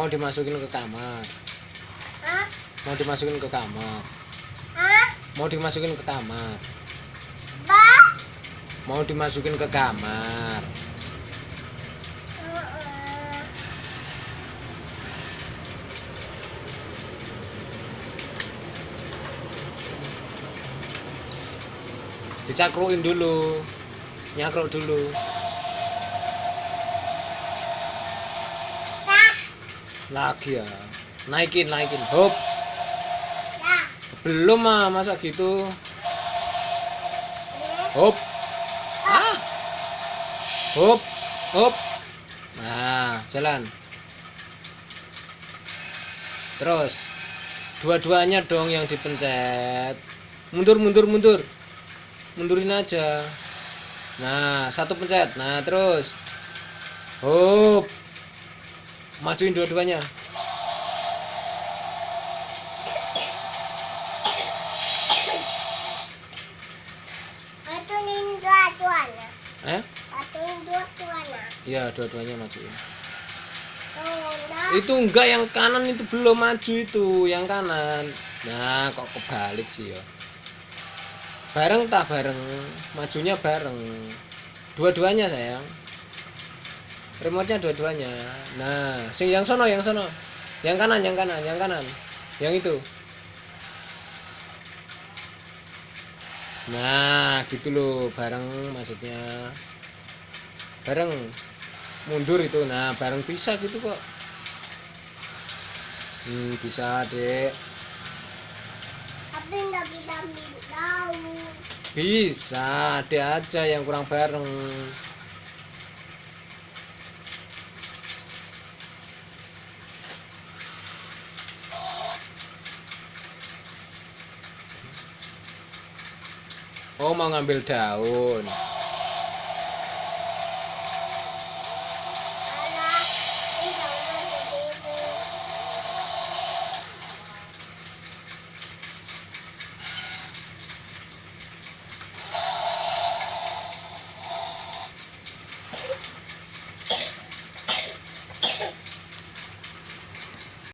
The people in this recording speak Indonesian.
Mau dimasukin ke kamar. Hah? Mau dimasukin ke kamar. Hah? Mau dimasukin ke kamar. Ba? Mau dimasukin ke kamar. Dicakruin dulu. Nyakruk dulu. Nah, Lagi ya. Naikin. Hop. nah. Belum masa gitu. Ini. Hop. Ah. Hop. Nah, jalan. Terus dua-duanya dong yang dipencet. Mundur. Mundurin aja. Nah, satu pencet. Nah, terus. Hop. Majuin dua-duanya. Atunin dua-duanya. Atunin dua-duanya. Iya, dua-duanya majuin. Tunda. Itu enggak, yang kanan itu belum maju itu, yang kanan. Nah, kok kebalik sih ya. Bareng, majunya bareng. Dua-duanya sayang. Remote-nya dua-duanya. Nah, yang sono. Yang kanan. Yang itu. Nah, gitu loh, bareng maksudnya. Bareng. Mundur itu. Nah, bareng bisa gitu kok. Bisa, Dek. Tapi nggak bisa tahu. Bisa, Dek aja yang kurang bareng. Oh, mau ngambil daun.